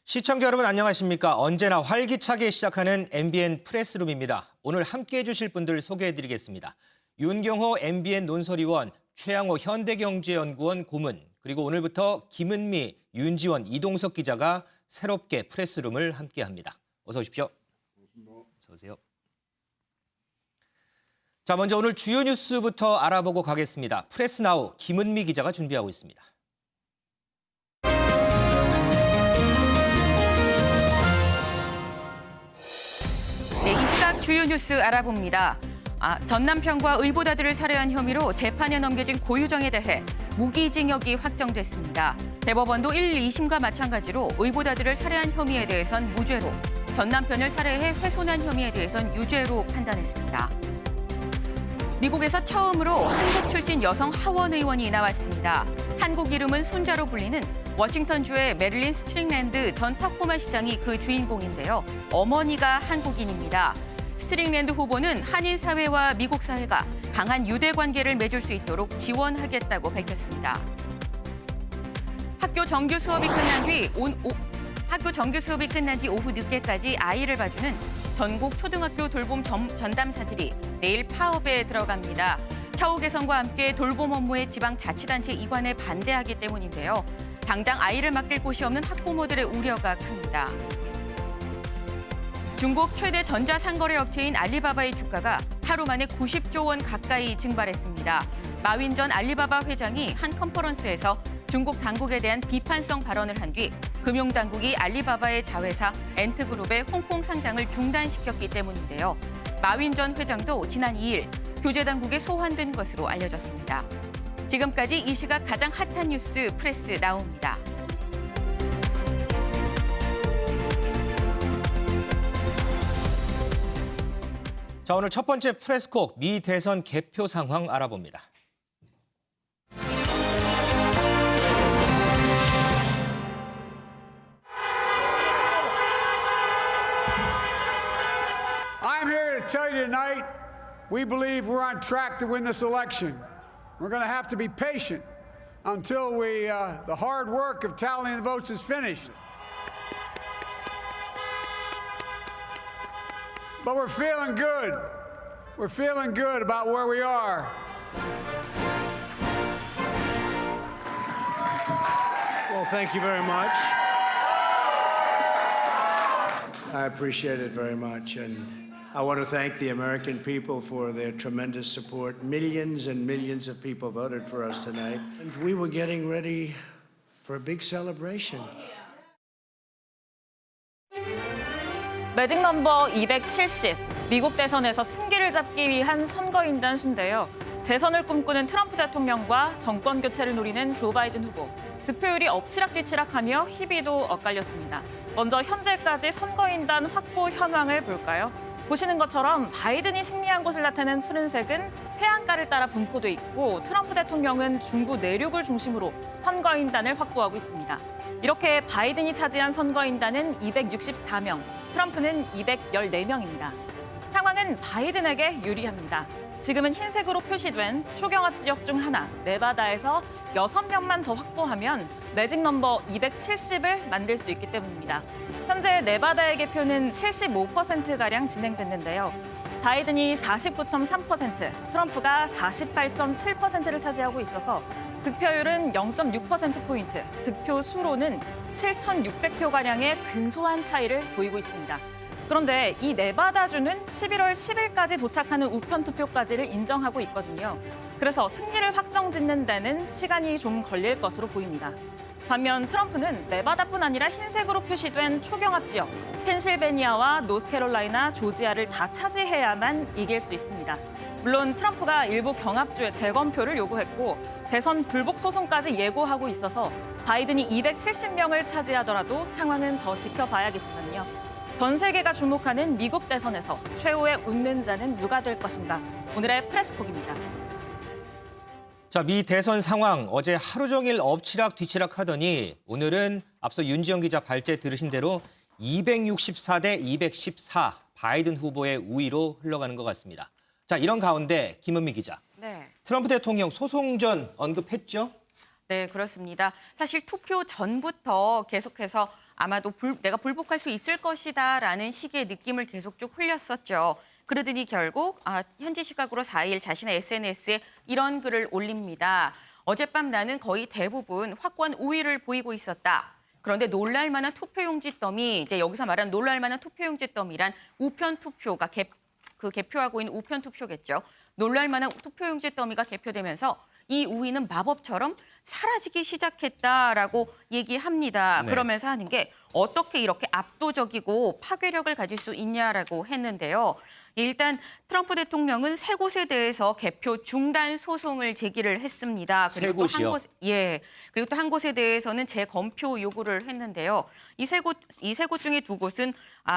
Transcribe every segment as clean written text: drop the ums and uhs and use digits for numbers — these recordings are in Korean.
시청자 여러분 안녕하십니까? 언제나 활기차게 시작하는 MBN 프레스룸입니다. 오늘 함께해 주실 분들 소개해드리겠습니다. 윤경호 MBN 논설위원, 최양호 현대경제연구원 고문, 그리고 오늘부터 김은미, 윤지원, 이동석 기자가 새롭게 프레스룸을 함께합니다. 어서 오십시오. 어서 오세요. 자, 먼저 오늘 주요 뉴스부터 알아보고 가겠습니다. 프레스나우 김은미 기자가 준비하고 있습니다. 네, 이 시각 주요 뉴스 알아봅니다. 전 남편과 의보다들을 살해한 혐의로 재판에 넘겨진 고유정에 대해 무기징역이 확정됐습니다. 대법원도 1, 2심과 마찬가지로 의보다들을 살해한 혐의에 대해선 무죄로, 전 남편을 살해해 훼손한 혐의에 대해선 유죄로 판단했습니다. 미국에서 처음으로 한국 출신 여성 하원 의원이 나왔습니다. 한국 이름은 순자로 불리는 워싱턴주의 메릴린 스트링랜드 전 타코마 시장이 그 주인공인데요. 어머니가 한국인입니다. 스트링랜드 후보는 한인 사회와 미국 사회가 강한 유대 관계를 맺을 수 있도록 지원하겠다고 밝혔습니다. 학교 정규 수업이 끝난 뒤 오후 늦게까지 아이를 봐주는 전국 초등학교 돌봄 전담사들이 내일 파업에 들어갑니다. 차후 개선과 함께 돌봄 업무에 지방자치단체 이관에 반대하기 때문인데요. 당장 아이를 맡길 곳이 없는 학부모들의 우려가 큽니다. 중국 최대 전자상거래 업체인 알리바바의 주가가 하루 만에 90조 원 가까이 증발했습니다. 마윈 전 알리바바 회장이 한 컨퍼런스에서 중국 당국에 대한 비판성 발언을 한 뒤 금융당국이 알리바바의 자회사 엔트그룹의 홍콩 상장을 중단시켰기 때문인데요. 마윈 전 회장도 지난 2일 교제 당국에 소환된 것으로 알려졌습니다. 지금까지 이 시각 가장 핫한 뉴스 프레스 나옵니다. 자, 오늘 첫 번째 프레스콕 미 대선 개표 상황 알아봅니다. I'm here to tell you tonight, we believe we're on track to win this election. We're going to have to be patient until the hard work of tallying the votes is finished. But we're feeling good. We're feeling good about where we are. Well, thank you very much. I appreciate it very much. And I want to thank the American people for their tremendous support. Millions and millions of people voted for us tonight. And we were getting ready for a big celebration. 매직 넘버 270, 미국 대선에서 승기를 잡기 위한 선거인단 수인데요. 재선을 꿈꾸는 트럼프 대통령과 정권 교체를 노리는 조 바이든 후보. 득표율이 엎치락뒤치락하며 희비도 엇갈렸습니다. 먼저 현재까지 선거인단 확보 현황을 볼까요? 보시는 것처럼 바이든이 승리한 곳을 나타낸 푸른색은 해안가를 따라 분포돼 있고 트럼프 대통령은 중부 내륙을 중심으로 선거인단을 확보하고 있습니다. 이렇게 바이든이 차지한 선거인단은 264명, 트럼프는 214명입니다. 상황은 바이든에게 유리합니다. 지금은 흰색으로 표시된 초경합 지역 중 하나, 네바다에서 6명만 더 확보하면 매직 넘버 270을 만들 수 있기 때문입니다. 현재 네바다의 개표는 75%가량 진행됐는데요. 바이든이 49.3%, 트럼프가 48.7%를 차지하고 있어서 득표율은 0.6%포인트, 득표 수로는 7,600표가량의 근소한 차이를 보이고 있습니다. 그런데 이 네바다주는 11월 10일까지 도착하는 우편 투표까지를 인정하고 있거든요. 그래서 승리를 확정짓는 데는 시간이 좀 걸릴 것으로 보입니다. 반면 트럼프는 네바다뿐 아니라 흰색으로 표시된 초경합 지역, 펜실베니아와 노스캐롤라이나, 조지아를 다 차지해야만 이길 수 있습니다. 물론 트럼프가 일부 경합주의 재검표를 요구했고 대선 불복 소송까지 예고하고 있어서 바이든이 270명을 차지하더라도 상황은 더 지켜봐야겠지만요. 전 세계가 주목하는 미국 대선에서 최후의 웃는 자는 누가 될 것인가? 오늘의 프레스콕입니다. 자, 미 대선 상황 어제 하루 종일 엎치락뒤치락 하더니 오늘은 앞서 윤지영 기자 발제 들으신 대로 264대 214 바이든 후보의 우위로 흘러가는 것 같습니다. 자, 이런 가운데 김은미 기자. 네. 트럼프 대통령 소송전 언급했죠? 네, 그렇습니다. 사실 투표 전부터 계속해서 아마도 내가 불복할 수 있을 것이다라는 식의 느낌을 계속 쭉 흘렸었죠. 그러더니 결국 현지 시각으로 4일 자신의 SNS에 이런 글을 올립니다. 어젯밤 나는 거의 대부분 확고한 우위를 보이고 있었다. 그런데 놀랄만한 투표용지 더미, 이제 여기서 말하는 놀랄만한 투표용지 더미란 우편 투표가 개표하고 있는 우편 투표겠죠. 놀랄만한 투표용지 더미가 개표되면서 이 우위는 마법처럼 사라지기 시작했다라고 얘기합니다. 네. 그러면서 하는 게 어떻게 이렇게 압도적이고 파괴력을 가질 수 있냐라고 했는데요. 일단 트럼프 대통령은 세 곳에 대해서 개표 중단 소송을 제기를 했습니다. 세 곳이요? 그리고 또 한 곳에 대해서는 재검표 요구를 했는데요. 이 세 곳 중에 두 곳은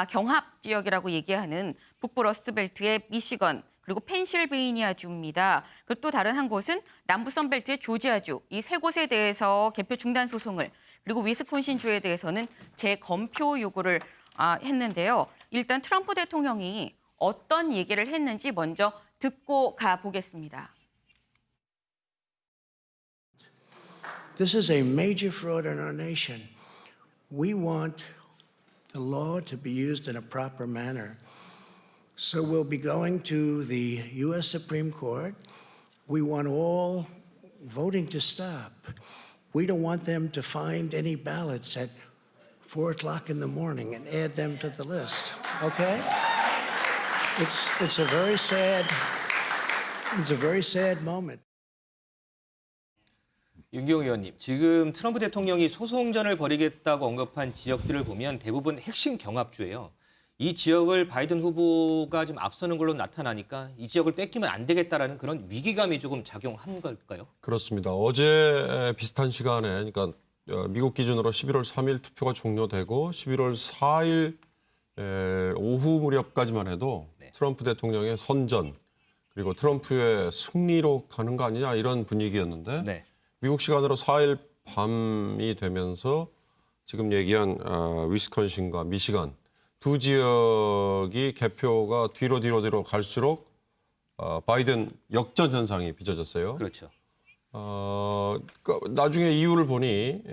경합 지역이라고 얘기하는 북부 러스트벨트의 미시건 그리고 펜실베이니아주입니다. 그리고 또 다른 한 곳은 남부 선벨트의 조지아주. 이 세 곳에 대해서 개표 중단 소송을 그리고 위스콘신주에 대해서는 재검표 요구를 했는데요. 일단 트럼프 대통령이 어떤 얘기를 했는지 먼저 듣고 가보겠습니다. This is a major fraud in our nation. We want the law to be used in a proper manner. So we'll be going to the U.S. Supreme Court. We want all voting to stop. We don't want them to find any ballots at 4 o'clock in the morning and add them to the list. Okay? It's a very sad moment. 윤기용 의원님, 지금 트럼프 대통령이 소송전을 벌이겠다고 언급한 지역들을 보면 대부분 핵심 경합주예요. 이 지역을 바이든 후보가 좀 앞서는 걸로 나타나니까 이 지역을 뺏기면 안 되겠다라는 그런 위기감이 조금 작용한 걸까요? 그렇습니다. 어제 비슷한 시간에, 그러니까 미국 기준으로 11월 3일 투표가 종료되고 11월 4일 오후 무렵까지만 해도 네. 트럼프 대통령의 선전 그리고 트럼프의 승리로 가는 거 아니냐 이런 분위기였는데 네. 미국 시간으로 4일 밤이 되면서 지금 얘기한 위스콘신과 미시간 두 지역이 개표가 뒤로 갈수록 바이든 역전 현상이 빚어졌어요. 그렇죠. 나중에 이유를 보니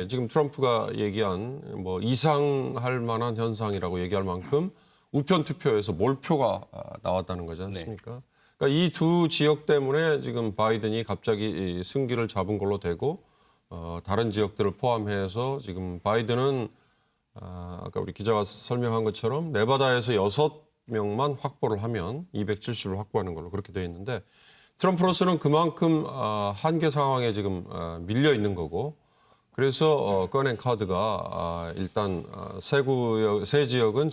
지금 트럼프가 얘기한 뭐 이상할 만한 현상이라고 얘기할 만큼 우편 투표에서 몰표가 나왔다는 거지 않습니까? 그러니까 이 두 지역 때문에 지금 바이든이 갑자기 승기를 잡은 걸로 되고 다른 지역들을 포함해서 지금 바이든은 아까 우리 기자가 설명한 것처럼 네바다에서 6명만 확보를 하면 270을 확보하는 걸로 그렇게 되어 있는데 트럼프로서는 그만큼 한계 상황에 지금 밀려 있는 거고 그래서 꺼낸 카드가 일단 세 지역은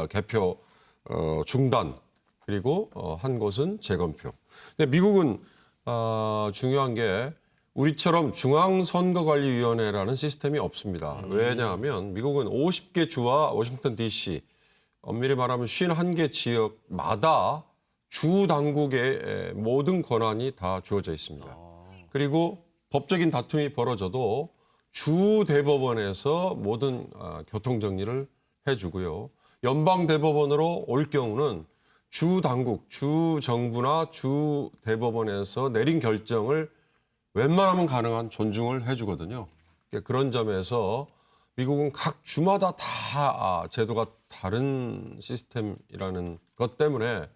개표 중단 그리고 한 곳은 재검표. 근데 미국은 중요한 게 우리처럼 중앙선거관리위원회라는 시스템이 없습니다. 왜냐하면 미국은 50개 주와 워싱턴 DC, 엄밀히 말하면 51개 지역마다 주 당국의 모든 권한이 다 주어져 있습니다. 그리고 법적인 다툼이 벌어져도 주 대법원에서 모든 교통 정리를 해주고요. 연방 대법원으로 올 경우는 주 당국, 주 정부나 주 대법원에서 내린 결정을 웬만하면 가능한 존중을 해주거든요. 그런 점에서 미국은 각 주마다 다 제도가 다른 시스템이라는 것 때문에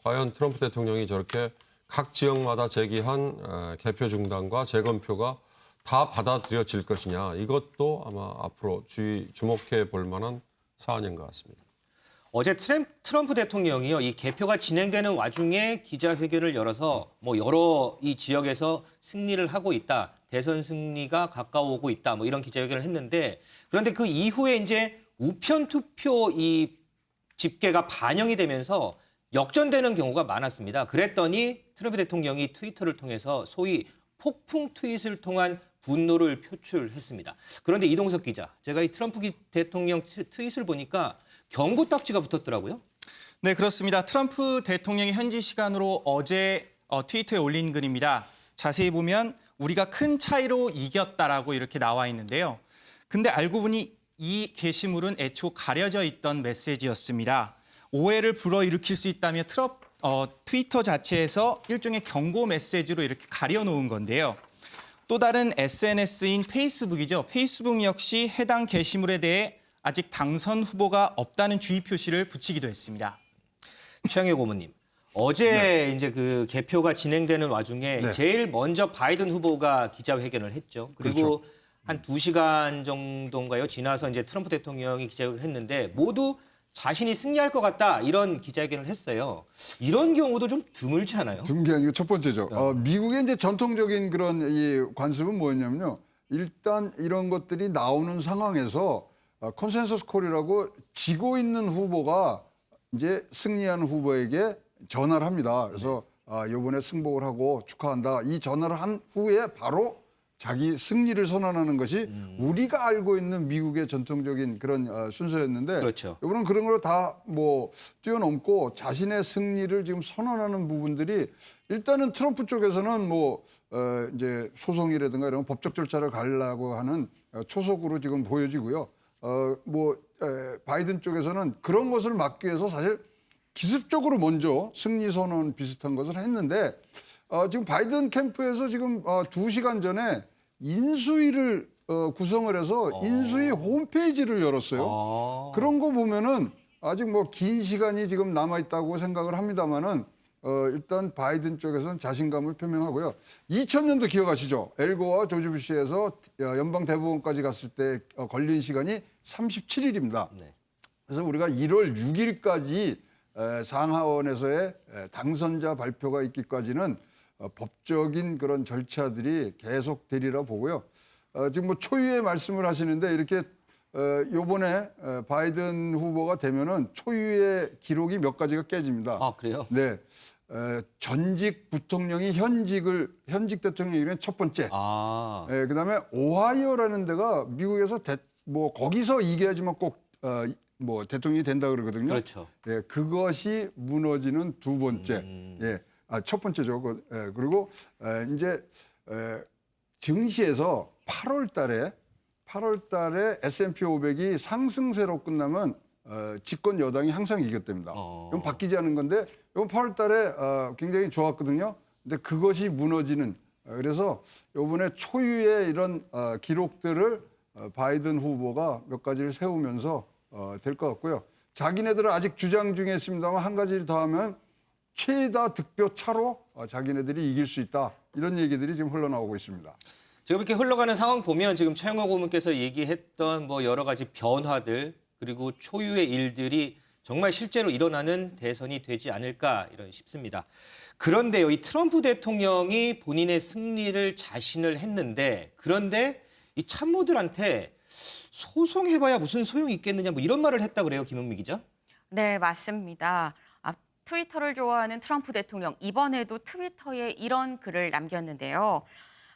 과연 트럼프 대통령이 저렇게 각 지역마다 제기한 개표 중단과 재검표가 다 받아들여질 것이냐 이것도 아마 앞으로 주목해 볼 만한 사안인 것 같습니다. 어제 트럼프 대통령이요, 이 개표가 진행되는 와중에 기자회견을 열어서 뭐 여러 이 지역에서 승리를 하고 있다, 대선 승리가 가까워오고 있다, 뭐 이런 기자회견을 했는데 그런데 그 이후에 이제 우편 투표 이 집계가 반영이 되면서 역전되는 경우가 많았습니다. 그랬더니 트럼프 대통령이 트위터를 통해서 소위 폭풍 트윗을 통한 분노를 표출했습니다. 그런데 이동석 기자, 제가 이 트럼프 대통령 트윗을 보니까 경고 딱지가 붙었더라고요. 네, 그렇습니다. 트럼프 대통령이 현지 시간으로 어제 트위터에 올린 글입니다. 자세히 보면 우리가 큰 차이로 이겼다라고 이렇게 나와 있는데요. 근데 알고 보니 이 게시물은 애초 가려져 있던 메시지였습니다. 오해를 불어일으킬 수 있다며 트위터 자체에서 일종의 경고 메시지로 이렇게 가려놓은 건데요. 또 다른 SNS인 페이스북이죠. 페이스북 역시 해당 게시물에 대해 아직 당선 후보가 없다는 주의 표시를 붙이기도 했습니다. 최영일 고문님. 어제 이제 그 개표가 진행되는 와중에 제일 먼저 바이든 후보가 기자회견을 했죠. 그리고 한 2시간 정도인가요? 지나서 이제 트럼프 대통령이 기자회견을 했는데 모두 자신이 승리할 것 같다 이런 기자회견을 했어요. 이런 경우도 좀 드물지 않아요? 드문 게 아니고 첫 번째죠. 미국의 이제 전통적인 그런 이 관습은 뭐였냐면요. 일단 이런 것들이 나오는 상황에서 컨센서스 콜이라고 지고 있는 후보가 이제 승리하는 후보에게 전화를 합니다. 그래서 이번에 승복을 하고 축하한다. 이 전화를 한 후에 바로 자기 승리를 선언하는 것이 우리가 알고 있는 미국의 전통적인 그런 순서였는데 그렇죠. 이번은 그런 걸 다 뭐 뛰어넘고 자신의 승리를 지금 선언하는 부분들이 일단은 트럼프 쪽에서는 뭐 이제 소송이라든가 이런 법적 절차를 가려고 하는 초석으로 지금 보여지고요. 바이든 쪽에서는 그런 것을 막기 위해서 사실 기습적으로 먼저 승리 선언 비슷한 것을 했는데 지금 바이든 캠프에서 지금 2시간 전에 인수위를 구성을 해서 인수위 홈페이지를 열었어요. 그런 거 보면은 아직 뭐 긴 시간이 지금 남아 있다고 생각을 합니다만은 일단 바이든 쪽에서는 자신감을 표명하고요. 2000년도 기억하시죠? 엘고와 조지 부시에서 연방 대법원까지 갔을 때 걸린 시간이 37일입니다. 그래서 우리가 1월 6일까지 상하원에서의 당선자 발표가 있기까지는 법적인 그런 절차들이 계속되리라 보고요. 지금 뭐 초유의 말씀을 하시는데 이렇게 요번에 바이든 후보가 되면은 초유의 기록이 몇 가지가 깨집니다. 아, 그래요? 네. 전직 부통령이 현직 대통령이면 첫 번째. 그다음에 오하이오라는 데가 미국에서 뭐 거기서 이겨야지만 꼭 뭐 대통령이 된다 그러거든요. 그렇죠. 예, 그것이 무너지는 두 번째. 예. 첫 번째죠. 그리고 이제 증시에서 8월 달에 S&P 500이 상승세로 끝나면 집권 여당이 항상 이겼답니다. 이건 바뀌지 않은 건데 이번 8월 달에 굉장히 좋았거든요. 근데 그것이 무너지는 그래서 이번에 초유의 이런 기록들을 바이든 후보가 몇 가지를 세우면서 될 것 같고요. 자기네들은 아직 주장 중에 있습니다만 한 가지를 더 하면 최다 득표 차로 자기네들이 이길 수 있다. 이런 얘기들이 지금 흘러나오고 있습니다. 지금 이렇게 흘러가는 상황 보면 지금 최영호 고문께서 얘기했던 뭐 여러 가지 변화들 그리고 초유의 일들이 정말 실제로 일어나는 대선이 되지 않을까 이런 싶습니다. 그런데요, 이 트럼프 대통령이 본인의 승리를 자신을 했는데 그런데 이 참모들한테 소송해봐야 무슨 소용이 있겠느냐 뭐 이런 말을 했다 그래요, 김은미 기자? 네, 맞습니다. 트위터를 좋아하는 트럼프 대통령, 이번에도 트위터에 이런 글을 남겼는데요.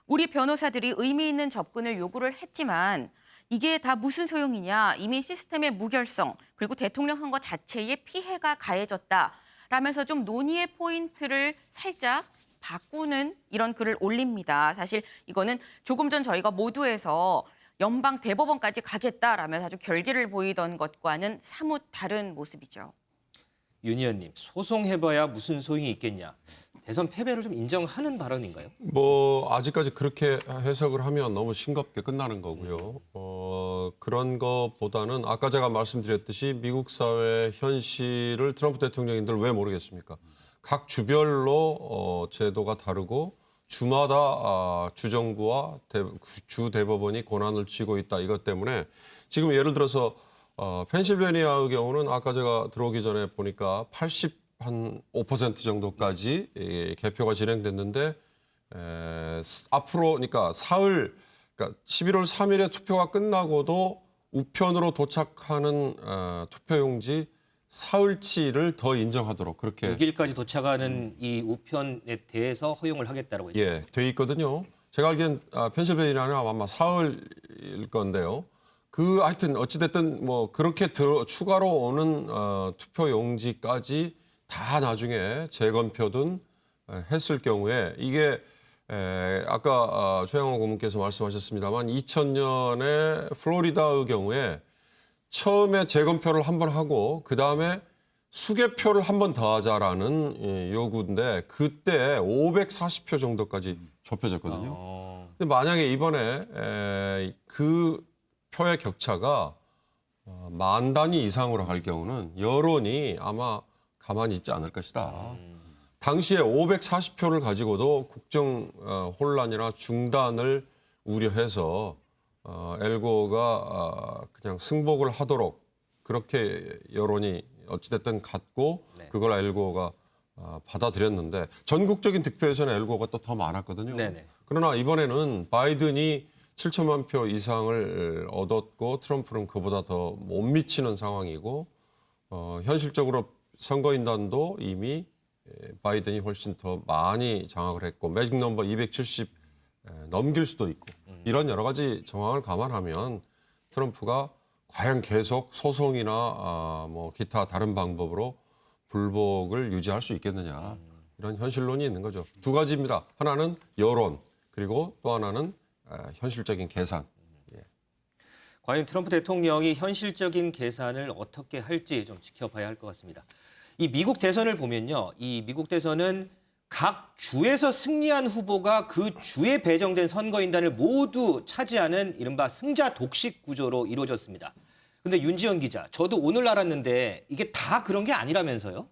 우리 변호사들이 의미 있는 접근을 요구를 했지만 이게 다 무슨 소용이냐. 이미 시스템의 무결성 그리고 대통령 선거 자체에 피해가 가해졌다. 라면서 좀 논의의 포인트를 살짝 바꾸는 이런 글을 올립니다. 사실 이거는 조금 전 저희가 모두에서 연방 대법원까지 가겠다라면서 아주 결기를 보이던 것과는 사뭇 다른 모습이죠. 윤 의원님, 소송해봐야 무슨 소용이 있겠냐. 대선 패배를 좀 인정하는 발언인가요? 뭐 아직까지 그렇게 해석을 하면 너무 싱겁게 끝나는 거고요. 그런 것보다는 아까 제가 말씀드렸듯이 미국 사회 현실을 트럼프 대통령님들 왜 모르겠습니까? 각 주별로 제도가 다르고 주마다 주정부와 주 대법원이 고난을 쥐고 있다. 이것 때문에 지금 예를 들어서 펜실베니아의 경우는 아까 제가 들어오기 전에 보니까 85% 정도까지 개표가 진행됐는데 앞으로 그러니까 사흘 그러니까 11월 3일에 투표가 끝나고도 우편으로 도착하는 투표용지 사흘치를 더 인정하도록 그렇게 6일까지 도착하는 이 우편에 대해서 허용을 하겠다고 했죠. 예, 돼 있거든요. 제가 알기엔 펜실베니아는 아마 사흘일 건데요. 하여튼 어찌됐든 뭐 그렇게 추가로 오는 투표용지까지 다 나중에 재검표든 했을 경우에 이게 아까 최영호 고문께서 말씀하셨습니다만 2000년에 플로리다의 경우에 처음에 재검표를 한번 하고 그다음에 수개표를 한 번 더 하자라는 요구인데 그때 540표 정도까지 좁혀졌거든요. 근데 만약에 이번에 그 표의 격차가 만 단위 이상으로 갈 경우는 여론이 아마 가만히 있지 않을 것이다. 당시에 540표를 가지고도 국정 혼란이나 중단을 우려해서 엘고가 그냥 승복을 하도록 그렇게 여론이 어찌됐든 갔고 그걸 엘고가 받아들였는데 전국적인 득표에서는 엘고가 또 더 많았거든요. 네네. 그러나 이번에는 바이든이 7천만 표 이상을 얻었고 트럼프는 그보다 더 못 미치는 상황이고 현실적으로 선거인단도 이미 바이든이 훨씬 더 많이 장악을 했고 매직 넘버 270 넘길 수도 있고 이런 여러 가지 정황을 감안하면 트럼프가 과연 계속 소송이나 뭐 기타 다른 방법으로 불복을 유지할 수 있겠느냐 이런 현실론이 있는 거죠. 두 가지입니다. 하나는 여론 그리고 또 하나는 현실적인 계산. 과연 트럼프 대통령이 현실적인 계산을 어떻게 할지 좀 지켜봐야 할 것 같습니다. 이 미국 대선을 보면요. 이 미국 대선은 각 주에서 승리한 후보가 그 주에 배정된 선거인단을 모두 차지하는 이른바 승자 독식 구조로 이루어졌습니다. 근데 윤지연 기자, 저도 오늘 알았는데 이게 다 그런 게 아니라면서요?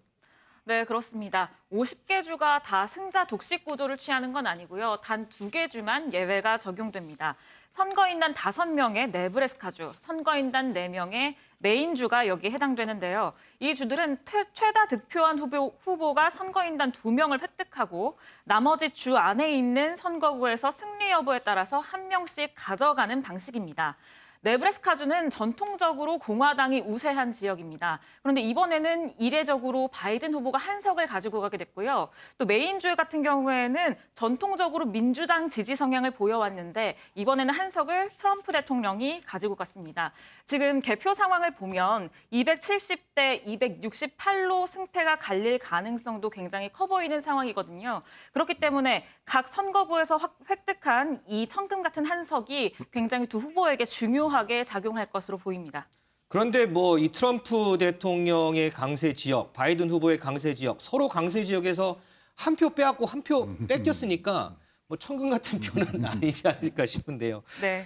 네, 그렇습니다. 50개 주가 다 승자 독식 구조를 취하는 건 아니고요. 단 2개 주만 예외가 적용됩니다. 선거인단 5명의 네브래스카주, 선거인단 4명의 메인주가 여기에 해당되는데요. 이 주들은 최다 득표한 후보가 선거인단 2명을 획득하고 나머지 주 안에 있는 선거구에서 승리 여부에 따라서 1명씩 가져가는 방식입니다. 네브래스카주는 전통적으로 공화당이 우세한 지역입니다. 그런데 이번에는 이례적으로 바이든 후보가 한 석을 가지고 가게 됐고요. 또 메인주 같은 경우에는 전통적으로 민주당 지지 성향을 보여왔는데 이번에는 한 석을 트럼프 대통령이 가지고 갔습니다. 지금 개표 상황을 보면 270대 268로 승패가 갈릴 가능성도 굉장히 커 보이는 상황이거든요. 그렇기 때문에 각 선거구에서 획득한 이 천금 같은 한 석이 굉장히 두 후보에게 중요하게 작용할 것으로 보입니다. 그런데 뭐 이 트럼프 대통령의 강세 지역, 바이든 후보의 강세 지역, 서로 강세 지역에서 한 표 빼앗고 한 표 뺏겼으니까 뭐 천금 같은 표는 아니지 않을까 싶은데요. 네.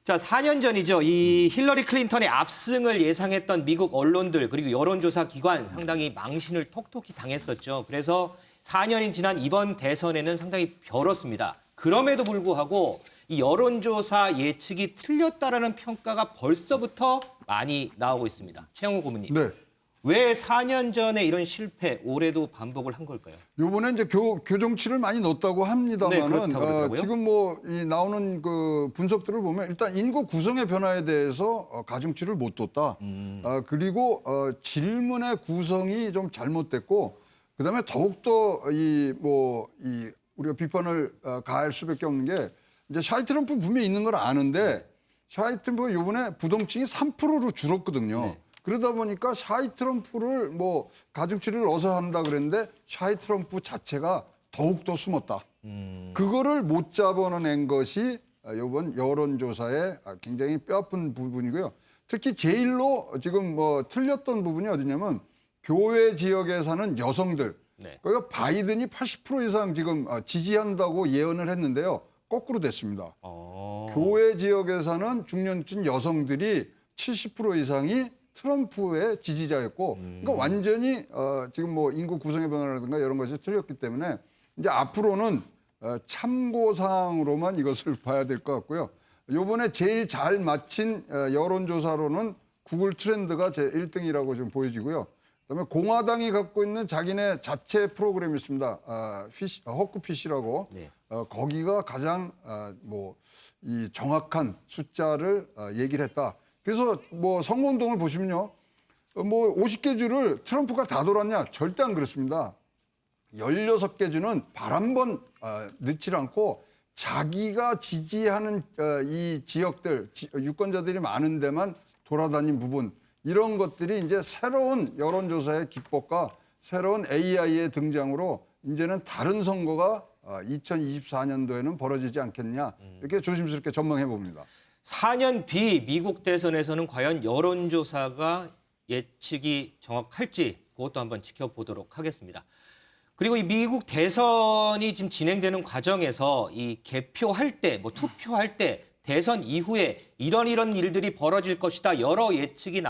자, 4년 전이죠. 이 힐러리 클린턴의 압승을 예상했던 미국 언론들 그리고 여론조사 기관 상당히 망신을 톡톡히 당했었죠. 그래서 4년이 지난 이번 대선에는 상당히 벼렀습니다. 그럼에도 불구하고 이 여론조사 예측이 틀렸다라는 평가가 벌써부터 많이 나오고 있습니다. 최영호 고문님. 네. 왜 4년 전에 이런 실패 올해도 반복을 한 걸까요? 요번에 이제 교정치를 많이 넣었다고 네, 합니다만은 그렇다고 그러더라고요. 지금 뭐 이 나오는 그 분석들을 보면 일단 인구 구성의 변화에 대해서 가중치를 못 뒀다. 그리고 질문의 구성이 좀 잘못됐고 그다음에 더욱더 이 우리가 비판을 가할 수밖에 없는 게 이제 샤이 트럼프 분명히 있는 걸 아는데 샤이 트럼프가 요번에 부동층이 3%로 줄었거든요. 네. 그러다 보니까 샤이 트럼프를 뭐 가중치를 넣어서 한다 그랬는데 샤이 트럼프 자체가 더욱더 숨었다. 그거를 못 잡아낸 것이 이번 여론조사의 굉장히 뼈아픈 부분이고요. 특히 제일로 지금 뭐 틀렸던 부분이 어디냐면 교외 지역에 사는 여성들. 네. 그러니까 바이든이 80% 이상 지금 지지한다고 예언을 했는데요. 거꾸로 됐습니다. 교외 지역에 사는 중년층 여성들이 70% 이상이 트럼프의 지지자였고, 그러니까 완전히 지금 뭐 인구 구성의 변화라든가 이런 것이 틀렸기 때문에 이제 앞으로는 참고 사항으로만 이것을 봐야 될 것 같고요. 이번에 제일 잘 맞힌 여론조사로는 구글 트렌드가 제 1등이라고 지금 보여지고요. 그다음에 공화당이 갖고 있는 자기네 자체 프로그램이 있습니다. 허크피시라고. 네. 거기가 가장 이 정확한 숫자를 얘기를 했다. 그래서 뭐 선거운동을 보시면요. 뭐 50개 주를 트럼프가 다 돌았냐? 절대 안 그렇습니다. 16개 주는 발 한 번 넣지 않고 자기가 지지하는 이 지역들, 유권자들이 많은 데만 돌아다닌 부분 이런 것들이 이제 새로운 여론조사의 기법과 새로운 AI의 등장으로 이제는 다른 선거가 2024년도에는 벌어지지 않겠냐 이렇게 조심스럽게 전망해 봅니다. 4년 뒤 미국 대선에서는 과연 여론조사가 예측이 정확할지 그것도 한번 지켜보도록 하겠습니다. 그리고 이 미국 대선이 지금 진행되는 과정에서 이 개표할 때, 뭐 투표할 때, 대선 이후에 이런 일들이 벌어질 것이다 여러 예측이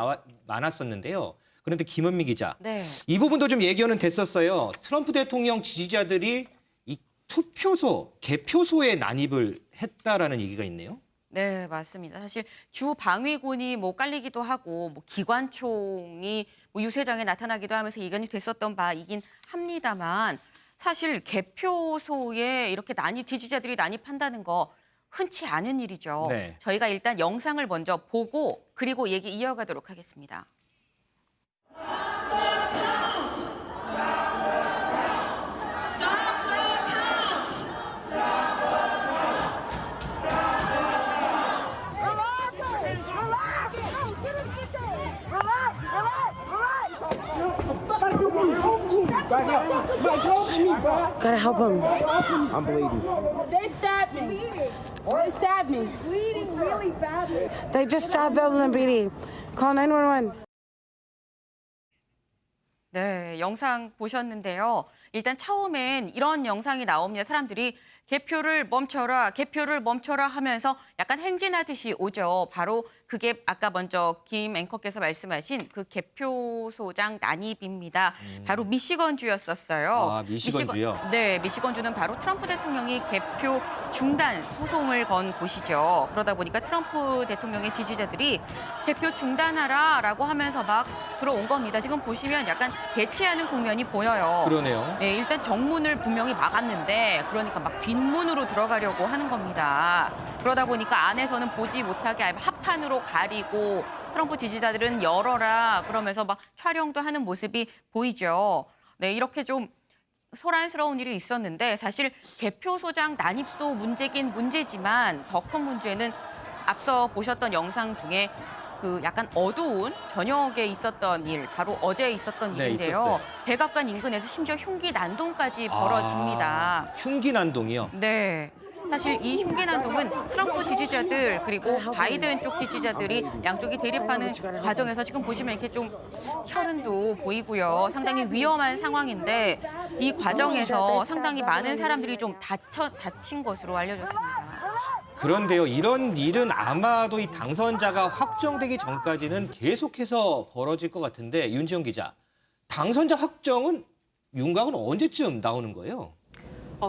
많았었는데요. 그런데 김은미 기자, 네. 이 부분도 좀 예견은 됐었어요. 트럼프 대통령 지지자들이 이 투표소, 개표소에 난입을 했다라는 얘기가 있네요. 네, 맞습니다. 사실 주 방위군이 뭐 깔리기도 하고 뭐 기관총이 뭐 유세장에 나타나기도 하면서 이견이 됐었던 바이긴 합니다만 사실 개표소에 이렇게 지지자들이 난입한다는 거 흔치 않은 일이죠. 네. 저희가 일단 영상을 먼저 보고 그리고 얘기 이어가도록 하겠습니다. Gotta help him. I'm bleeding. They stabbed me. They stabbed me. Bleeding really badly. They just stabbed Evelyn Beatty. Call 911. 네, 영상 보셨는데요. 일단 처음엔 이런 영상이 나오면 사람들이 개표를 멈춰라 하면서 약간 행진하듯이 오죠. 바로 그게 아까 먼저 김 앵커께서 말씀하신 그 개표소장 난입입니다. 바로 미시건주였었어요. 아, 미시건주요? 네, 미시건주는 바로 트럼프 대통령이 개표 중단 소송을 건 곳이죠. 그러다 보니까 트럼프 대통령의 지지자들이 개표 중단하라라고 하면서 막 들어온 겁니다. 지금 보시면 약간 대치하는 국면이 보여요. 그러네요. 네, 일단 정문을 분명히 막았는데 그러니까 막 뒷문으로 들어가려고 하는 겁니다. 그러다 보니까 안에서는 보지 못하게 합판으로 가리고 트럼프 지지자들은 열어라 그러면서 막 촬영도 하는 모습이 보이죠. 네, 이렇게 좀 소란스러운 일이 있었는데 사실 개표소장 난입도 문제긴 문제지만 더 큰 문제는 앞서 보셨던 영상 중에 그 약간 어두운 저녁에 있었던 일, 바로 어제 있었던 네, 일인데요. 있었어요. 백악관 인근에서 심지어 흉기 난동까지 벌어집니다. 흉기 난동이요? 네. 사실 이 흉기 난동은 트럼프 지지자들 그리고 바이든 쪽 지지자들이 양쪽이 대립하는 과정에서 지금 보시면 이렇게 좀 혈흔도 보이고요. 상당히 위험한 상황인데 이 과정에서 상당히 많은 사람들이 좀 다친 것으로 알려졌습니다. 그런데요, 이런 일은 아마도 이 당선자가 확정되기 전까지는 계속해서 벌어질 것 같은데 윤지영 기자, 당선자 확정은 윤곽은 언제쯤 나오는 거예요?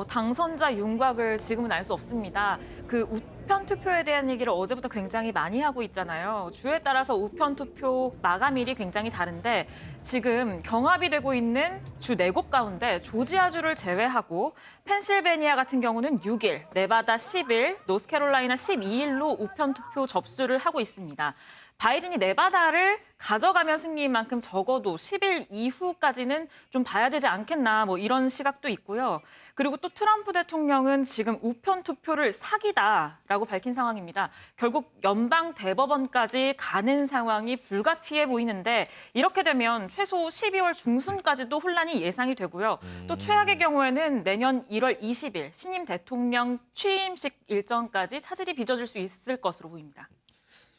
당선자 윤곽을 지금은 알 수 없습니다. 그 우편 투표에 대한 얘기를 어제부터 굉장히 많이 하고 있잖아요. 주에 따라서 우편 투표 마감일이 굉장히 다른데 지금 경합이 되고 있는 주 4곳 가운데 조지아주를 제외하고 펜실베니아 같은 경우는 6일, 네바다 10일, 노스캐롤라이나 12일로 우편 투표 접수를 하고 있습니다. 바이든이 네바다를 가져가면 승리인 만큼 적어도 10일 이후까지는 좀 봐야 되지 않겠나 뭐 이런 시각도 있고요. 그리고 또 트럼프 대통령은 지금 우편 투표를 사기다라고 밝힌 상황입니다. 결국 연방 대법원까지 가는 상황이 불가피해 보이는데 이렇게 되면 최소 12월 중순까지도 혼란이 예상이 되고요. 또 최악의 경우에는 내년 1월 20일 신임 대통령 취임식 일정까지 차질이 빚어질 수 있을 것으로 보입니다.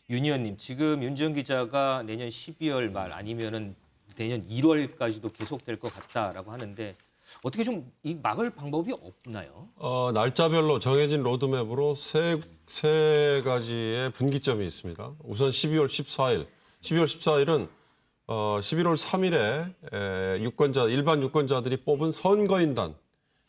윤 의원님, 지금 윤지영 기자가 내년 12월 말 아니면은 내년 1월까지도 계속될 것 같다라고 하는데 어떻게 좀 이 막을 방법이 없나요? 날짜별로 정해진 로드맵으로 세 가지의 분기점이 있습니다. 우선 12월 14일. 12월 14일은 11월 3일에 일반 유권자들이 뽑은 선거인단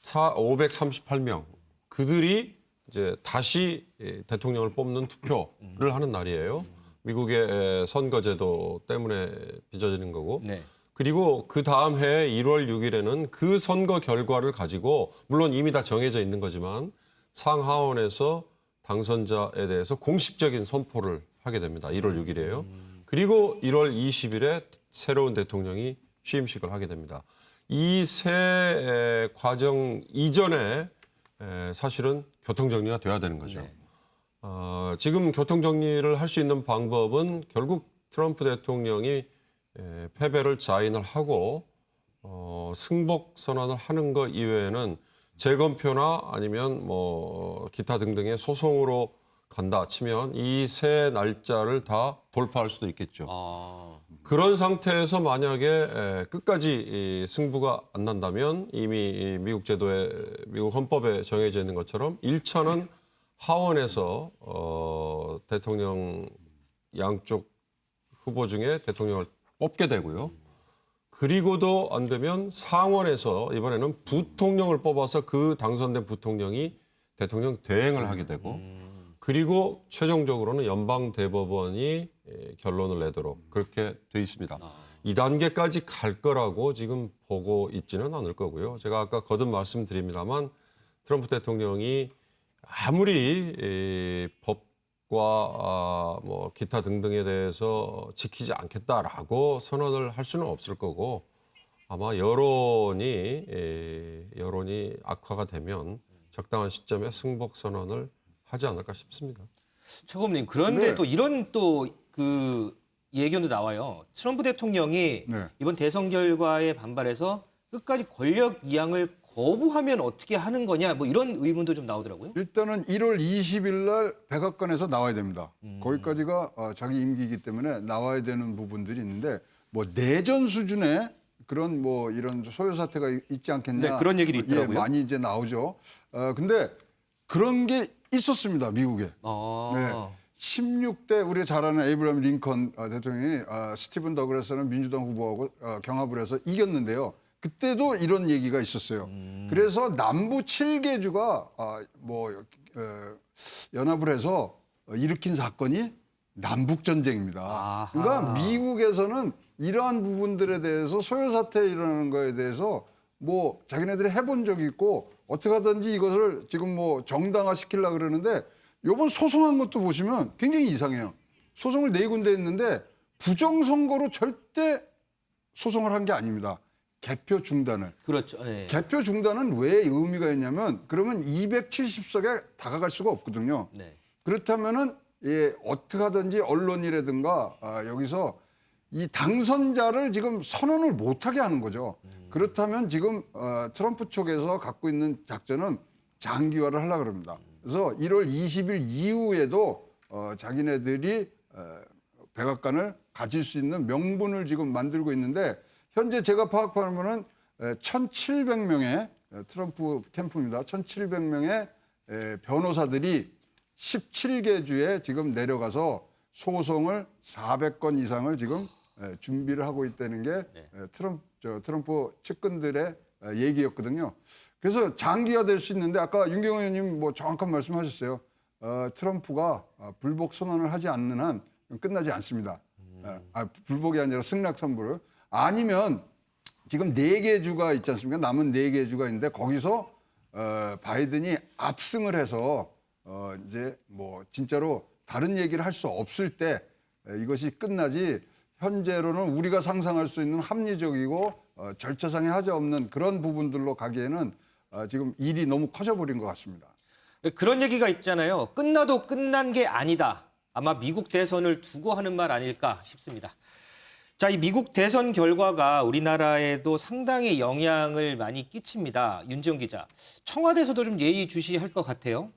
538명. 그들이 이제 다시 대통령을 뽑는 투표를 하는 날이에요. 미국의 선거제도 때문에 빚어지는 거고. 네. 그리고 그 다음 해 1월 6일에는 그 선거 결과를 가지고 물론 이미 다 정해져 있는 거지만 상하원에서 당선자에 대해서 공식적인 선포를 하게 됩니다. 1월 6일이에요. 그리고 1월 20일에 새로운 대통령이 취임식을 하게 됩니다. 이 세 과정 이전에 사실은 교통정리가 돼야 되는 거죠. 네. 지금 교통정리를 할 수 있는 방법은 결국 트럼프 대통령이 패배를 자인을 하고 승복 선언을 하는 것 이외에는 재검표나 아니면 뭐 기타 등등의 소송으로 간다 치면 이 세 날짜를 다 돌파할 수도 있겠죠. 아, 그런 상태에서 만약에 끝까지 승부가 안 난다면 이미 미국 제도에 미국 헌법에 정해져 있는 것처럼 1차는 하원에서 대통령 양쪽 후보 중에 대통령을 뽑게 되고요. 그리고도 안 되면 상원에서 이번에는 부통령을 뽑아서 그 당선된 부통령이 대통령 대행을 하게 되고 그리고 최종적으로는 연방대법원이 결론을 내도록 그렇게 돼 있습니다. 2단계까지 갈 거라고 지금 보고 있지는 않을 거고요. 제가 아까 거듭 말씀드립니다만 트럼프 대통령이 아무리 법과 뭐 기타 등등에 대해서 지키지 않겠다라고 선언을 할 수는 없을 거고 아마 여론이 악화가 되면 적당한 시점에 승복 선언을 하지 않을까 싶습니다. 최고님 그런데 네. 또 이런 또 그 예견도 나와요. 트럼프 대통령이 네. 이번 대선 결과에 반발해서 끝까지 권력 이양을 거부하면 어떻게 하는 거냐 뭐 이런 의문도 좀 나오더라고요. 일단은 1월 20일 날 백악관에서 나와야 됩니다. 거기까지가 자기 임기이기 때문에 나와야 되는 부분들이 있는데 뭐 내전 수준의 그런 뭐 이런 소요 사태가 있지 않겠냐. 네, 그런 얘기도 있더라고요. 예, 많이 이제 나오죠. 근데 그런 게 있었습니다, 미국에. 아, 네. 16대 우리가 잘 아는 에이브라함 링컨 대통령이 스티븐 더글라스는 민주당 후보하고 경합을 해서 이겼는데요. 그때도 이런 얘기가 있었어요. 그래서 남부 7개주가 연합을 해서 일으킨 사건이 남북 전쟁입니다. 아하. 그러니까 미국에서는 이러한 부분들에 대해서 소요 사태 일어나는 거에 대해서 뭐 자기네들이 해본 적이 있고 어떻게 하든지 이것을 지금 뭐 정당화 시키려고 그러는데 이번 소송한 것도 보시면 굉장히 이상해요. 소송을 4군데 했는데 부정선거로 절대 소송을 한 게 아닙니다. 개표 중단을. 그렇죠. 예. 개표 중단은 왜 의미가 있냐면 그러면 270석에 다가갈 수가 없거든요. 네. 그렇다면은 어떻게 하든지 언론이라든가 여기서 이 당선자를 지금 선언을 못하게 하는 거죠. 그렇다면 지금 트럼프 쪽에서 갖고 있는 작전은 장기화를 하려고 그럽니다. 그래서 1월 20일 이후에도 자기네들이 백악관을 가질 수 있는 명분을 지금 만들고 있는데 현재 제가 파악하는 1,700명의 트럼프 캠프입니다. 1,700명의 변호사들이 17개 주에 지금 내려가서 소송을 400건 이상을 지금 준비를 하고 있다는 게 트럼프 측근들의 얘기였거든요. 그래서 장기화될 수 있는데 아까 윤경호 의원님 뭐 정확한 말씀하셨어요. 트럼프가 불복 선언을 하지 않는 한 끝나지 않습니다. 불복이 아니라 승낙 선포를. 아니면 지금 4개 주가 있지 않습니까? 남은 4개 주가 있는데 거기서 바이든이 압승을 해서 이제 뭐 진짜로 다른 얘기를 할 수 없을 때 이것이 끝나지 현재로는 우리가 상상할 수 있는 합리적이고 절차상의 하자 없는 그런 부분들로 가기에는 지금 일이 너무 커져버린 것 같습니다. 그런 얘기가 있잖아요. 끝나도 끝난 게 아니다. 아마 미국 대선을 두고 하는 말 아닐까 싶습니다. 자, 이 미국 대선 결과가 우리나라에도 상당히 영향을 많이 끼칩니다. 윤지영 기자, 청와대에서도 좀 예의주시할 것 같아요.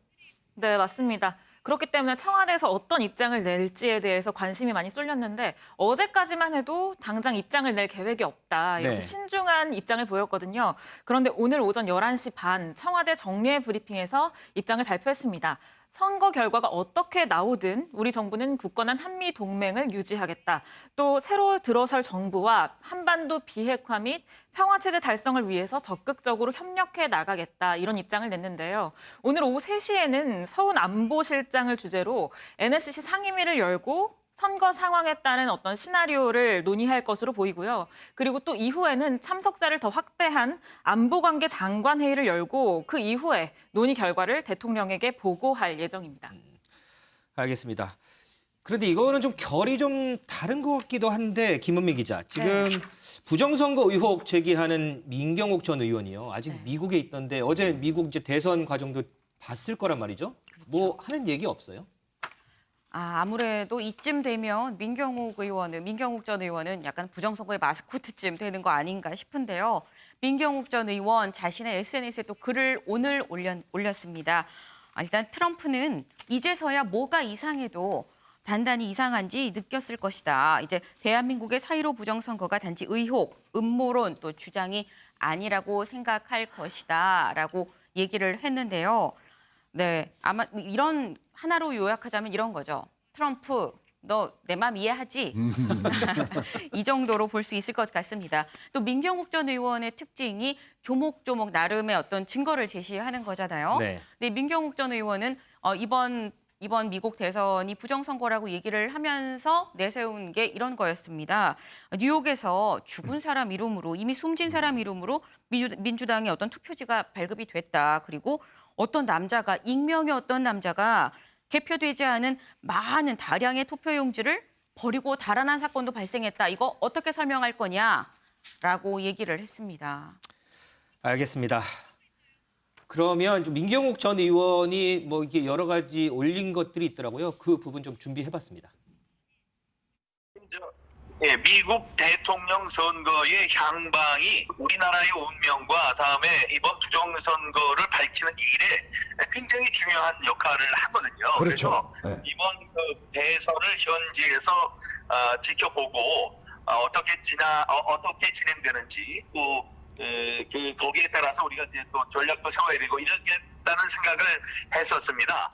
네, 맞습니다. 그렇기 때문에 청와대에서 어떤 입장을 낼지에 대해서 관심이 많이 쏠렸는데 어제까지만 해도 당장 입장을 낼 계획이 없다. 이렇게 네. 신중한 입장을 보였거든요. 그런데 오늘 오전 11시 반 청와대 정례 브리핑에서 입장을 발표했습니다. 선거 결과가 어떻게 나오든 우리 정부는 굳건한 한미 동맹을 유지하겠다. 또 새로 들어설 정부와 한반도 비핵화 및 평화체제 달성을 위해서 적극적으로 협력해 나가겠다. 이런 입장을 냈는데요. 오늘 오후 3시에는 서훈 안보실장을 주제로 NSC 상임위를 열고 선거 상황에 따른 어떤 시나리오를 논의할 것으로 보이고요. 그리고 또 이후에는 참석자를 더 확대한 안보관계 장관 회의를 열고 그 이후에 논의 결과를 대통령에게 보고할 예정입니다. 알겠습니다. 그런데 이거는 좀 결이 좀 다른 것 같기도 한데 김은미 기자, 지금 부정선거 의혹 제기하는 민경욱 전 의원이요. 아직 미국에 있던데 어제 미국 이제 대선 과정도 봤을 거란 말이죠. 뭐 하는 얘기 없어요? 아무래도 이쯤 되면 민경욱 전 의원은 약간 부정선거의 마스코트쯤 되는 거 아닌가 싶은데요. 민경욱 전 의원 자신의 SNS에 또 글을 오늘 올렸습니다. 일단 트럼프는 이제서야 뭐가 이상해도 단단히 이상한지 느꼈을 것이다. 이제 대한민국의 4.15 부정선거가 단지 의혹, 음모론 또 주장이 아니라고 생각할 것이다라고 얘기를 했는데요. 네, 아마 이런 하나로 요약하자면 이런 거죠. 트럼프, 너 내 맘 이해하지? 이 정도로 볼 수 있을 것 같습니다. 또 민경욱 전 의원의 특징이 조목조목 나름의 어떤 증거를 제시하는 거잖아요. 네. 근데 민경욱 전 의원은 이번 미국 대선이 부정선거라고 얘기를 하면서 내세운 게 이런 거였습니다. 뉴욕에서 죽은 사람 이름으로 이미 숨진 사람 이름으로 민주당의 어떤 투표지가 발급이 됐다. 그리고 익명의 어떤 남자가 개표되지 않은 많은 다량의 투표용지를 버리고 달아난 사건도 발생했다. 이거 어떻게 설명할 거냐라고 얘기를 했습니다. 알겠습니다. 그러면 좀 민경욱 전 의원이 뭐 이게 여러 가지 올린 것들이 있더라고요. 그 부분 좀 준비해봤습니다. 미국 대통령 선거의 향방이 우리나라의 운명과 다음에 이번 부정선거를 밝히는 일에 굉장히 중요한 역할을 하거든요. 그렇죠. 그래서 이번 그 대선을 현지에서 지켜보고 어떻게 진행되는지 또 거기에 따라서 우리가 이제 또 전략도 세워야 되고 이러겠다는 생각을 했었습니다.